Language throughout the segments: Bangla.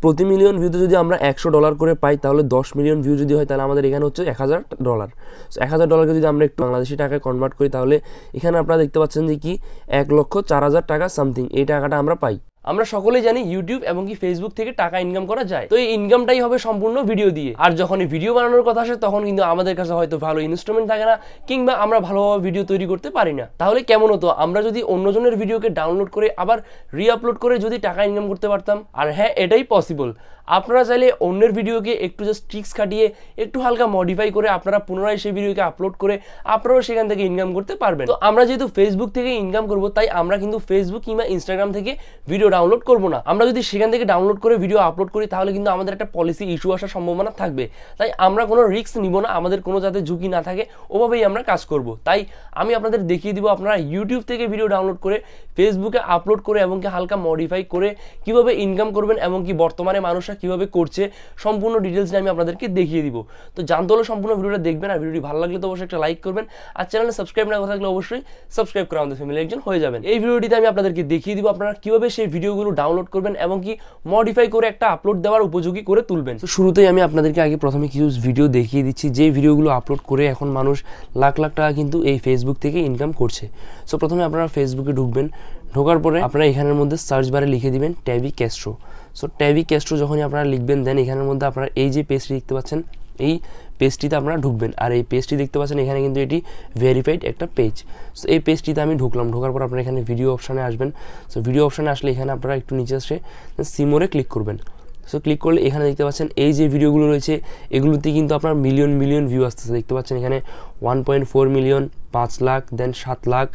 প্রতি মিলিয়ন ভিউতে যদি আমরা $100 করে পাই তাহলে 10 মিলিয়ন ভিউ যদি হয় তাহলে আমাদের এখানে হচ্ছে $1000। সো $1000কে যদি আমরা একটু বাংলাদেশি টাকায় কনভার্ট করি তাহলে এখানে আপনারা দেখতে পাচ্ছেন যে কি 1,04,000 টাকা সামথিং এই টাকাটা আমরা পাই। আমরা সকলেই জানি ইউটিউব এবং কি ফেসবুক থেকে টাকা ইনকাম করা যায়, তো এই ইনকামটাই হবে সম্পূর্ণ ভিডিও দিয়ে। আর যখন এই ভিডিও বানানোর কথা আসে তখন কিন্তু আমাদের কাছে হয়তো ভালো ইনস্ট্রুমেন্ট থাকে না, কিংবা আমরা ভালোভাবে ভিডিও তৈরি করতে পারি না। তাহলে কেমন হতো আমরা যদি অন্যজনের ভিডিওকে ডাউনলোড করে আবার রিআপলোড করে যদি টাকা ইনকাম করতে পারতাম? আর হ্যাঁ, এটাই পসিবল। আপনারা চাইলে অন্যের ভিডিওকে একটু জাস্ট ট্রিক্স খাটিয়ে একটু হালকা মডিফাই করে আপনারা পুনরায় সেই ভিডিওকে আপলোড করে আপনারাও সেখান থেকে ইনকাম করতে পারবেন। তো আমরা যেহেতু ফেসবুক থেকে ইনকাম করব, তাই আমরা কিন্তু ফেসবুক কিংবা ইনস্টাগ্রাম থেকে ভিডিও ডাউনলোড করব না। আমরা যদি সেখান থেকে ডাউনলোড করে ভিডিও আপলোড করি তাহলে কিন্তু আমাদের একটা পলিসি ইস্যু আসার সম্ভাবনা থাকবে। তাই আমরা কোনো রিস্ক নিব না, আমাদের কোনো যাতে ঝুঁকি না থাকে ওভাবেই আমরা কাজ করব। তাই আমি আপনাদের দেখিয়ে দিব আপনারা ইউটিউব থেকে ভিডিও ডাউনলোড করে ফেসবুকে আপলোড করে এবং কি হালকা মডিফাই করে কিভাবে ইনকাম করবেন এবং কি বর্তমানে মানুষরা কিভাবে করছে সম্পূর্ণ ডিটেলস আমি আপনাদেরকে দেখিয়ে দিব। তো জানতে হলে সম্পূর্ণ ভিডিওটা দেখবেন, আর ভিডিওটি ভালো লাগলে তো অবশ্যই একটা লাইক করবেন, আর চ্যানেলে সাবস্ক্রাইব না করে থাকলে অবশ্যই সাবস্ক্রাইব করে আমাদের ফ্যামিলির একজন হয়ে যাবেন। এই ভিডিওটিতে আমি আপনাদেরকে দেখিয়ে দিব আপনারা কিভাবে সেই ভিডিওগুলো ডাউনলোড করবেন এবং কি মডিফাই করে একটা আপলোড দেওয়ার উপযোগী করে তুলবেন। তো শুরুতেই আমি আপনাদেরকে আগে প্রথমে কিছু ভিডিও দেখিয়ে দিচ্ছি যে ভিডিওগুলো আপলোড করে এখন মানুষ লাখ লাখ টাকা কিন্তু এই ফেসবুক থেকে ইনকাম করছে। সো প্রথমে আপনারা ফেসবুকে ঢুকবেন, ঢোকার পরে আপনারা এখানের মধ্যে সার্চ বারে লিখে দিবেন ট্যাভি ক্যাস্ট্রো। সো ট্যাভি ক্যাস্ট্রো যখনই আপনারা লিখবেন দেন এখানের মধ্যে আপনারা এই যে পেজটি দেখতে পাচ্ছেন এই পেজটিতে আপনারা ঢুকবেন, আর এই পেজটি দেখতে পাচ্ছেন এখানে কিন্তু এটি ভেরিফাইড একটা পেজ। সো এই পেজটিতে আমি ঢুকলাম, ঢোকার পর আপনারা এখানে ভিডিও অপশানে আসবেন। সো ভিডিও অপশানে আসলে এখানে আপনারা একটু নিচে আসে সিমোরে ক্লিক করবেন। সো ক্লিক করলে এখানে দেখতে পাচ্ছেন এই যে ভিডিওগুলো রয়েছে এগুলোতে কিন্তু আপনার মিলিয়ন মিলিয়ন ভিউ আসতেছে। দেখতে পাচ্ছেন এখানে 1.4 মিলিয়ন, 5 লাখ, দেন 7 লাখ,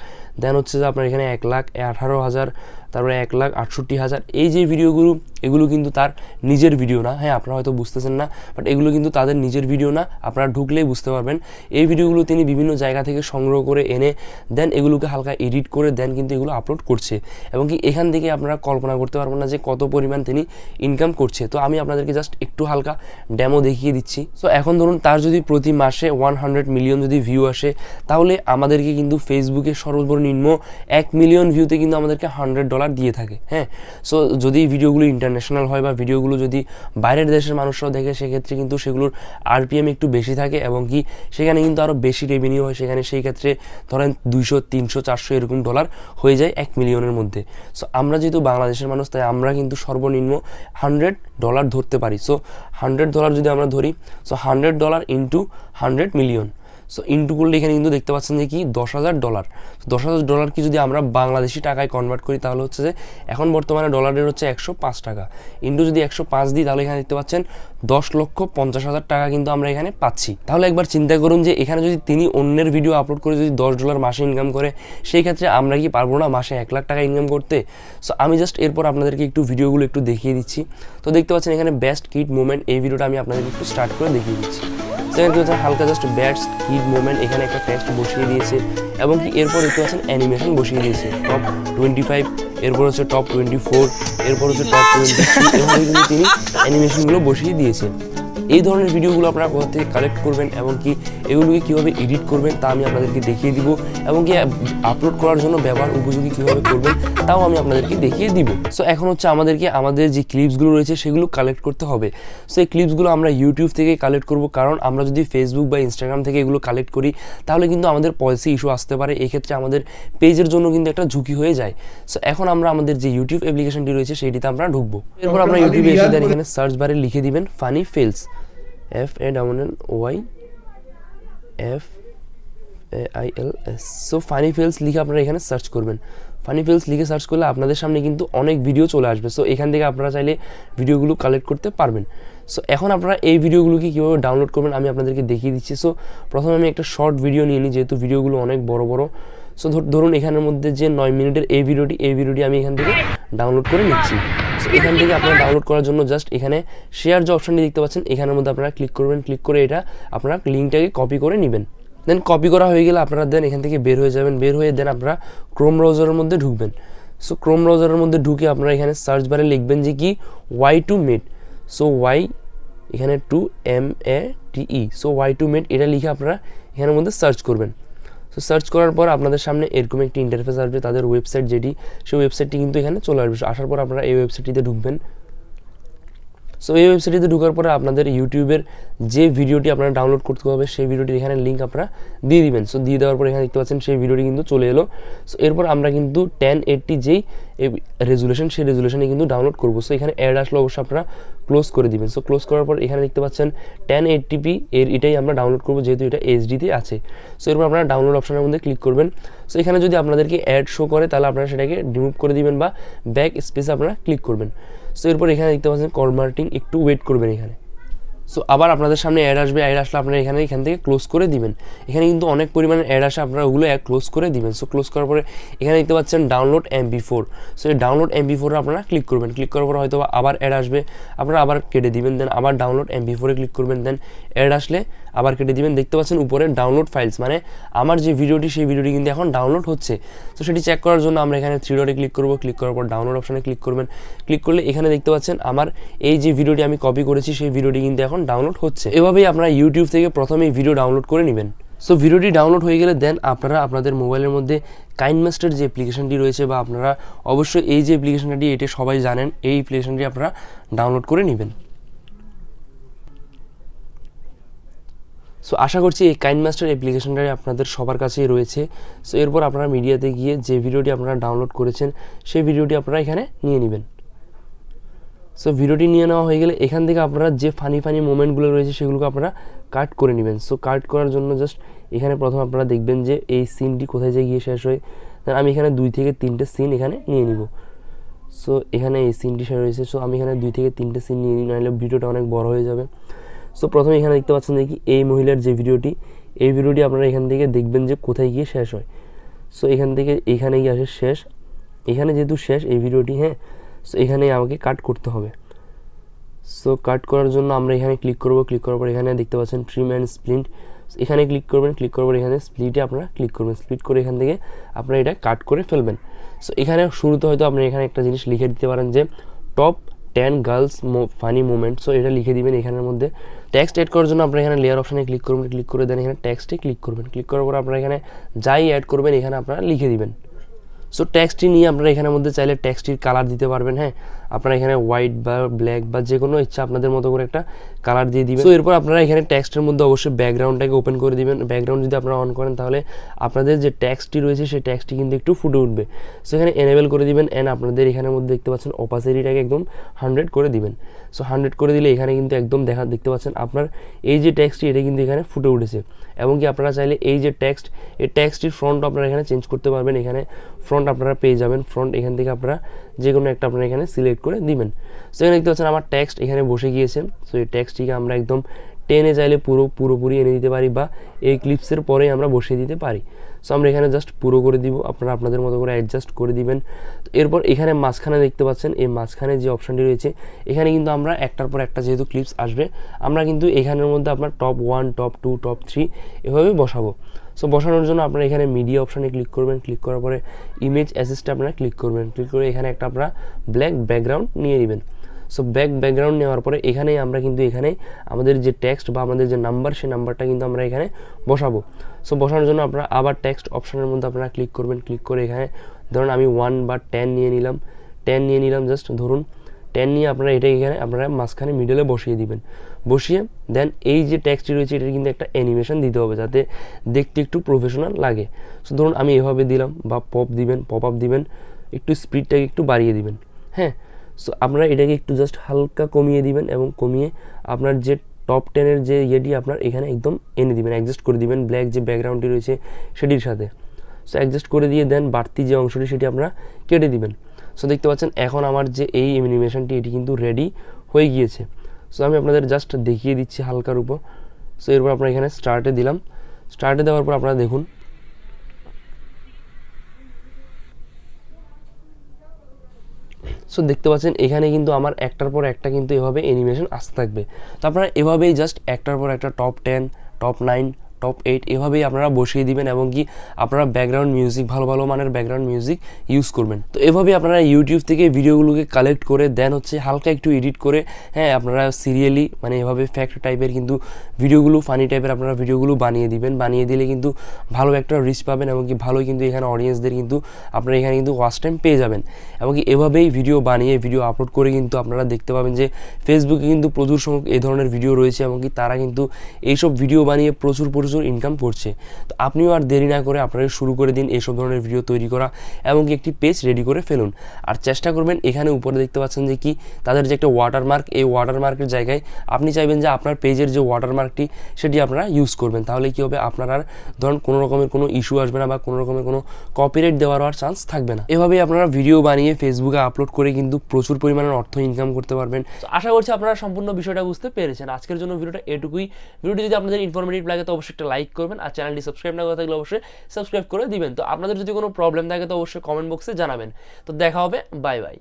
দেন হচ্ছে যে আপনার এখানে 1,18,000, তারপরে 1,68,000। এই যে ভিডিওগুলো এগুলো কিন্তু তার নিজের ভিডিও না। হ্যাঁ, আপনারা হয়তো বুঝতেছেন না, বাট এগুলো কিন্তু তাদের নিজের ভিডিও না, আপনারা ঢুকলেই বুঝতে পারবেন। এই ভিডিওগুলো তিনি বিভিন্ন জায়গা থেকে সংগ্রহ করে এনে দেন এগুলোকে হালকা এডিট করে দেন কিন্তু এগুলো আপলোড করছে, এবং কি এখান থেকে আপনারা কল্পনা করতে পারবেন না যে কত পরিমাণ তিনি ইনকাম করছে। তো আমি আপনাদেরকে জাস্ট একটু হালকা ডেমো দেখিয়ে দিচ্ছি। সো এখন ধরুন তার যদি প্রতি মাসে 100 মিলিয়ন যদি ভিউ আসে তাহলে আমাদেরকে কিন্তু ফেসবুকে সর্বনিম্ন 1 মিলিয়ন ভিউতে কিন্তু আমাদেরকে $100 দিয়ে থাকে। হ্যাঁ, সো যদি ভিডিওগুলো ইন্টারন্যাশনাল হয় বা ভিডিওগুলো যদি বাইরের দেশের মানুষরাও দেখে সেক্ষেত্রে কিন্তু সেগুলোর আরপিএম একটু বেশি থাকে এবং কি সেখানে কিন্তু আরও বেশি রেভিনিউ হয়। সেখানে সেই ক্ষেত্রে ধরেন 200, 300, 400 এরকম ডলার হয়ে যায় 1 মিলিয়নের মধ্যে। সো আমরা যেহেতু বাংলাদেশের মানুষ তাই আমরা কিন্তু সর্বনিম্ন $100 ধরতে পারি। সো $100 যদি আমরা ধরি, so $100 into 100 million, so into করলে এখানে কিন্তু দেখতে পাচ্ছেন যে কি $10,000। $10,000 কি যদি আমরা বাংলাদেশি টাকায় কনভার্ট করি তাহলে হচ্ছে যে এখন বর্তমানে ডলারের হচ্ছে 105 টাকা, ইন্টু যদি 105 দিই তাহলে এখানে দেখতে পাচ্ছেন 10,50,000 টাকা কিন্তু আমরা এখানে পাচ্ছি। তাহলে একবার চিন্তা করুন যে এখানে যদি তিনি অন্যের ভিডিও আপলোড করে যদি $10 মাসে ইনকাম করে, সেই ক্ষেত্রে আমরা কি পারবো না মাসে 1 লাখ টাকা ইনকাম করতে? সো আমি জাস্ট এরপর আপনাদেরকে একটু ভিডিওগুলো একটু দেখিয়ে দিচ্ছি। তো দেখতে পাচ্ছেন এখানে বেস্ট কিড মুভমেন্ট, এই ভিডিওটা আমি আপনাদেরকে একটু স্টার্ট করে দেখিয়ে দিচ্ছি। সেখানে হচ্ছে হালকা জাস্ট বেস্ট কিড মুভমেন্ট, এখানে একটা টেক্সট বসিয়ে দিয়েছে এবং কি এরপর দেখতে পাচ্ছেন অ্যানিমেশন বসিয়ে দিয়েছে টপ 25, এরপর হচ্ছে টপ 24, এরপর হচ্ছে টপ 23, এভাবে কিন্তু তিনি অ্যানিমেশনগুলো বসিয়ে দিয়েছে। এই ধরনের ভিডিওগুলো আপনারা কোথা থেকে কালেক্ট করবেন এবং কি এগুলোকে কীভাবে এডিট করবেন তা আমি আপনাদেরকে দেখিয়ে দিব, এবং কি আপলোড করার জন্য ব্যবহার উপযোগী কীভাবে করবেন তাও আমি আপনাদেরকে দেখিয়ে দিব। সো এখন হচ্ছে আমাদেরকে আমাদের যে ক্লিপসগুলো রয়েছে সেগুলো কালেক্ট করতে হবে। সো এই ক্লিপসগুলো আমরা ইউটিউব থেকে কালেক্ট করব, কারণ আমরা যদি ফেসবুক বা ইনস্টাগ্রাম থেকে এগুলো কালেক্ট করি তাহলে কিন্তু আমাদের পলিসি ইস্যু আসতে পারে, এক্ষেত্রে আমাদের পেজের জন্য কিন্তু একটা ঝুঁকি হয়ে যায়। সো এখন আমরা আমাদের যে ইউটিউব অ্যাপ্লিকেশনটি রয়েছে সেইটিতে আমরা ঢুকবো। এরপর আমরা ইউটিউবে এসে দেন এখানে সার্চ বারে লিখে দিবেন funny fails, FANNYFAILS। So funny fails লিখে আপনারা এখানে সার্চ করবেন। ফানি ফেলস লিখে সার্চ করলে আপনাদের সামনে কিন্তু অনেক ভিডিও চলে আসবে। সো এখান থেকে আপনারা চাইলে ভিডিওগুলো কালেক্ট করতে পারবেন। সো এখন আপনারা এই ভিডিওগুলোকে কীভাবে ডাউনলোড করবেন আমি আপনাদেরকে দেখিয়ে দিচ্ছি। সো প্রথমে আমি একটা শর্ট ভিডিও নিয়ে নিই, যেহেতু ভিডিওগুলো অনেক বড় বড়। সো ধরুন এখানের মধ্যে যে 9 মিনিটের এই ভিডিওটি আমি এখান থেকে ডাউনলোড করে নিচ্ছি। সো এখান থেকে আপনারা ডাউনলোড করার জন্য জাস্ট এখানে শেয়ার যে অপশানটি দেখতে পাচ্ছেন এখানের মধ্যে আপনারা ক্লিক করবেন। ক্লিক করে এটা আপনারা লিঙ্কটাকে কপি করে নেবেন। দেন কপি করা হয়ে গেলে আপনারা দেন এখান থেকে বের হয়ে যাবেন। বের হয়ে দেন আপনারা ক্রোম ব্রাউজারের মধ্যে ঢুকবেন। সো ক্রোম ব্রাউজারের মধ্যে ঢুকে আপনারা এখানে সার্চ বারে লিখবেন যে কি Y2Mate। সো Y এখানে 2MATE, সো Y2Mate এটা লিখে আপনারা এখানের মধ্যে সার্চ করবেন। সো সার্চ করার পর আপনাদের সামনে এরকম একটি ইন্টারফেস আসবে, তাদের ওয়েবসাইট যেটি, সেই ওয়েবসাইটটি কিন্তু এখানে চলে আসবে। আসার পর আপনারা এই ওয়েবসাইটটিতে ঢুকবেন। সো এই ওয়েবসাইটে ঢোকার পরে আপনাদের ইউটিউবের যে ভিডিওটি আপনারা ডাউনলোড করতে হবে সেই ভিডিওটির এখানে লিঙ্ক আপনারা দিয়ে দিবেন। সো দিয়ে দেওয়ার পর এখানে দেখতে পাচ্ছেন সেই ভিডিওটি কিন্তু চলে এলো। সো এরপর আমরা কিন্তু 1080 যেই রেজুলেশন সেই রেজুলেশনে কিন্তু ডাউনলোড করবো। সো এখানে অ্যাড আসলে অবশ্যই আপনারা ক্লোজ করে দিবেন। সো ক্লোজ করার পর এখানে দেখতে পাচ্ছেন 1080p এটাই আমরা ডাউনলোড করবো, যেহেতু এটা এইচডিতে আছে। সো এরপর আপনারা ডাউনলোড অপশনের মধ্যে ক্লিক করবেন। সো এখানে যদি আপনাদেরকে অ্যাড শো করে তাহলে আপনারা সেটাকে রিমুভ করে দিবেন বা ব্যাক স্পেসে আপনারা ক্লিক করবেন। সো এরপর এখানে দেখতে পাচ্ছেন কনভার্টিং, একটু ওয়েট করবেন এখানে। সো আবার আপনাদের সামনে অ্যাড আসবে, অ্যাড আসলে আপনারা এখান থেকে ক্লোজ করে দিবেন। এখানে কিন্তু অনেক পরিমাণে অ্যাড আসে, আপনারা ওগুলো ক্লোজ করে দিবেন। সো ক্লোজ করার পরে এখানে দেখতে পাচ্ছেন ডাউনলোড MP4। সো এই ডাউনলোড MP4 আপনারা ক্লিক করবেন। ক্লিক করার পরে হয়তো আবার অ্যাড আসবে, আপনারা আবার কেটে দিবেন। দেন আবার ডাউনলোড MP4-এ ক্লিক করবেন। দেন অ্যাড আসলে আবার কেটে দিবেন। দেখতে পাচ্ছেন উপরে ডাউনলোড ফাইলস, মানে আমার যে ভিডিওটি সেই ভিডিওটি কিন্তু এখন ডাউনলোড হচ্ছে। তো সেটি চেক করার জন্য আমরা এখানে 3 ডটে ক্লিক করব। ক্লিক করার পর ডাউনলোড অপশানে ক্লিক করবেন। ক্লিক করলে এখানে দেখতে পাচ্ছেন আমার এই যে ভিডিওটি আমি কপি করেছি সেই ভিডিওটি কিন্তু এখন ডাউনলোড হচ্ছে। এভাবেই আপনারা ইউটিউব থেকে প্রথমে এই ভিডিও ডাউনলোড করে নেবেন। সো ভিডিওটি ডাউনলোড হয়ে গেলে দেন আপনারা আপনাদের মোবাইলের মধ্যে কাইনমাস্টার যে অ্যাপ্লিকেশনটি রয়েছে, বা আপনারা অবশ্যই এই যে অ্যাপ্লিকেশনটি এটা সবাই জানেন, এই অ্যাপ্লিকেশনটি আপনারা ডাউনলোড করে নেবেন। সো আশা করছি এই কাইনমাস্টার অ্যাপ্লিকেশনটাই আপনাদের সবার কাছেই রয়েছে। সো এরপর আপনারা মিডিয়াতে গিয়ে যে ভিডিওটি আপনারা ডাউনলোড করেছেন সেই ভিডিওটি আপনারা এখানে নিয়ে নেবেন। সো ভিডিওটি নিয়ে নেওয়া হয়ে গেলে এখান থেকে আপনারা যে ফানি মোমেন্টগুলো রয়েছে সেগুলোকে আপনারা কাট করে নেবেন। সো কাট করার জন্য জাস্ট এখানে প্রথম আপনারা দেখবেন যে এই সিনটি কোথায় গিয়ে শেষ হয়। দেন আমি এখানে 2 থেকে 3টে সিন এখানে নিয়ে নিব। সো এখানে এই সিনটি শেষ হয়েছে। সো আমি এখানে 2 থেকে 3টে সিন নিয়ে নিই, নাহলে ভিডিওটা অনেক বড় হয়ে যাবে। সো প্রথমে এখানে দেখতে পাচ্ছেন যে কি এই মহিলার যে ভিডিওটি, এই ভিডিওটি আপনারা এখান থেকে দেখবেন যে কোথায় গিয়ে শেষ হয়। সো এখান থেকে এখানে গিয়ে আসে শেষ। এখানে যেহেতু শেষ এই ভিডিওটি, হ্যাঁ, সো এখানেই আমাকে কাট করতে হবে। সো কাট করার জন্য আমরা এখানে ক্লিক করব। ক্লিক করার পর এখানে দেখতে পাচ্ছেন ট্রিম অ্যান্ড স্প্লিট, এখানে ক্লিক করবেন। ক্লিক করার পর এখানে স্প্লিটে আপনারা ক্লিক করবেন। স্প্লিট করে এখান থেকে আপনারা এটা কাট করে ফেলবেন। সো এখানে শুরুতে হয়তো আপনি এখানে একটা জিনিস লিখে দিতে পারেন যে top 10 girls funny moment. So এটা লিখে দিবেন এখানের মধ্যে। টেক্সট অ্যাড করার জন্য আপনারা এখানে লেয়ার অপশানে ক্লিক করবেন। ক্লিক করে দেন এখানে টেক্সটে ক্লিক করবেন। ক্লিক করার পর আপনারা এখানে যাই অ্যাড করবেন এখানে আপনারা লিখে দিবেন। সো টেক্সটটি নিয়ে আপনারা এখানের মধ্যে চাইলে টেক্সটির কালার দিতে পারবেন। হ্যাঁ, আপনারা এখানে হোয়াইট বা ব্ল্যাক বা যে কোনো ইচ্ছা আপনাদের মতো করে একটা কালার দিয়ে দিবেন। সো এরপর আপনারা এখানে টেক্সটের মধ্যে অবশ্যই ব্যাকগ্রাউন্ডটাকে ওপেন করে দিবেন। ব্যাকগ্রাউন্ড যদি আপনারা অন করেন তাহলে আপনাদের যে টেক্সটটি রয়েছে সেই টেক্সটটি কিন্তু একটু ফুটে উঠবে। সো এখানে এনেবল করে দিবেন। অ্যান্ড আপনাদের এখানের মধ্যে দেখতে পাচ্ছেন অপাসিটিটাকে একদম 100 করে দিবেন। সো 100 করে দিলে এখানে কিন্তু একদম দেখতে পাচ্ছেন আপনার এই যে টেক্সটটি এটা কিন্তু এখানে ফুটে উঠেছে। এবং কি আপনারা চাইলে এই যে টেক্সট, এই টেক্সটির ফ্রন্ট আপনারা এখানে চেঞ্জ করতে পারবেন। এখানে ফ্রন্ট আপনারা পেয়ে যাবেন। ফ্রন্ট এখান থেকে আপনারা যে কোনো একটা আপনারা এখানে সিলেক্ট করে দিবেন। সো এখানে দেখতে পাচ্ছেন আমার টেক্সট এখানে বসে গিয়েছে। সো এই টেক্সটটিকে আমরা একদম টেনে চাইলে পুরোপুরি এনে দিতে পারি, বা এই ক্লিপসের পরেই আমরা বসিয়ে দিতে পারি। সো আমরা এখানে জাস্ট পুরো করে দিব, আপনারা আপনাদের মতো করে অ্যাডজাস্ট করে দিবেন। তো এরপর এখানে মাঝখানে দেখতে পাচ্ছেন এই মাঝখানে যে অপশানটি রয়েছে এখানে কিন্তু আমরা একটার পর একটা যেহেতু ক্লিপস আসবে আমরা কিন্তু এখানের মধ্যে আপনার টপ 1, টপ 2, টপ 3 এভাবে বসাবো। সো বসানোর জন্য আপনারা এখানে মিডিয়া অপশানে ক্লিক করবেন। ক্লিক করার পরে ইমেজ অ্যাসিস্টে আপনারা ক্লিক করবেন। ক্লিক করে এখানে একটা আপনারা ব্ল্যাক ব্যাকগ্রাউন্ড নিয়ে নেবেন। সো ব্যাকগ্রাউন্ড নেওয়ার পরে এখানেই আমরা কিন্তু এখানে আমাদের যে টেক্সট বা আমাদের যে নাম্বার সেই নাম্বারটা কিন্তু আমরা এখানে বসাবো। সো বসানোর জন্য আপনারা আবার টেক্সট অপশানের মধ্যে আপনারা ক্লিক করবেন। ক্লিক করে এখানে ধরুন আমি 1 বা 10 নিয়ে নিলাম। জাস্ট ধরুন 10 নিয়ে আপনারা এটা এখানে আপনারা মাঝখানে মিডলে বসিয়ে দিবেন। বসিয়ে দেন এই যে টেক্সটটি রয়েছে এটার কিন্তু একটা অ্যানিমেশন দিতে হবে যাতে দেখতে একটু প্রফেশনাল লাগে। সো ধরুন আমি এভাবে দিলাম, বা পপ আপ দিবেন, একটু স্পিডটাকে একটু বাড়িয়ে দিবেন। হ্যাঁ, সো আপনারা এটাকে একটু জাস্ট হালকা কমিয়ে দিবেন এবং কমিয়ে আপনার যে টপ 10-এর যে ইয়েটি আপনার এখানে একদম এনে দিবেন, অ্যাডজাস্ট করে দিবেন ব্ল্যাক যে ব্যাকগ্রাউন্ডটি রয়েছে সেটির সাথে। সো অ্যাডজাস্ট করে দিয়ে দেন বাড়তি যে অংশটি সেটি আপনারা কেটে দিবেন। সো দেখতে পাচ্ছেন এখন আমার যে এই অ্যানিমেশনটি এটি কিন্তু রেডি হয়ে গিয়েছে। সো আমি আপনাদের জাস্ট দেখিয়ে দিচ্ছি হালকার উপর। সো এরপর আপনারা এখানে স্টার্টে দিলাম। স্টার্টে দেওয়ার পর আপনারা দেখুন সো দেখতে পাচ্ছেন এখানে কিন্তু আমার একটার পর একটা কিন্তু এভাবে অ্যানিমেশন আসতে থাকবে। তো আপনারা এভাবেই জাস্ট একটার পর একটা টপ 10, টপ 9, টপ 8 এভাবেই আপনারা বসিয়ে দিবেন এবং কি আপনারা ব্যাকগ্রাউন্ড মিউজিক ভালো ভালো মানের ব্যাকগ্রাউন্ড মিউজিক ইউজ করবেন। তো এভাবেই আপনারা ইউটিউব থেকে ভিডিওগুলোকে কালেক্ট করে দেন হচ্ছে হালকা একটু এডিট করে হ্যাঁ আপনারা সিরিয়ালি মানে এভাবে ফ্যাক্ট টাইপের কিন্তু ভিডিওগুলো ফানি টাইপের আপনারা ভিডিওগুলো বানিয়ে দিবেন। বানিয়ে দিলে কিন্তু ভালো একটা রিচ পাবেন এবং কি ভালোই কিন্তু এখানে অডিয়েন্সদের কিন্তু আপনারা এখানে কিন্তু ওয়াচ টাইম পেয়ে যাবেন। এবং কি এভাবেই ভিডিও বানিয়ে ভিডিও আপলোড করে কিন্তু আপনারা দেখতে পাবেন যে ফেসবুকে কিন্তু প্রচুর সংখ্যক এই ধরনের ভিডিও রয়েছে এবং কি তারা কিন্তু এইসব ভিডিও বানিয়ে প্রচুর ইনকাম করছে। তো আপনিও আর দেরি না করে আপনারা শুরু করে দিন এইসব ধরনের ভিডিও তৈরি করা এবং কি একটি পেজ রেডি করে ফেলুন। আর চেষ্টা করবেন এখানে উপরে দেখতে পাচ্ছেন যে কি তাদের যে একটা ওয়াটারমার্ক, এই ওয়াটারমার্কের জায়গায় আপনি চাইবেন যে আপনার পেজের যে ওয়াটারমার্কটি সেটি আপনারা ইউজ করবেন। তাহলে কি হবে, আপনার আর ধরুন কোনো রকমের কোনো ইস্যু আসবে না বা কোনো রকমের কোনো কপিরাইট দেওয়ার আর চান্স থাকবে না। এভাবেই আপনারা ভিডিও বানিয়ে ফেসবুকে আপলোড করে কিন্তু প্রচুর পরিমাণের অর্থ ইনকাম করতে পারবেন। আশা করছি আপনারা সম্পূর্ণ বিষয়টা বুঝতে পেরেছেন। আজকের জন্য ভিডিওটা এটুকুই। ভিডিওটি যদি আপনাদের ইনফরমেটিভ লাগে তো অবশ্যই একটা লাইক করবেন, আর চ্যানেলটি সাবস্ক্রাইব না করে থাকলে অবশ্যই সাবস্ক্রাইব করে দিবেন। তো আপনাদের যদি কোনো প্রবলেম থাকে তো অবশ্যই কমেন্ট বক্সে জানাবেন। তো দেখা হবে, বাই বাই।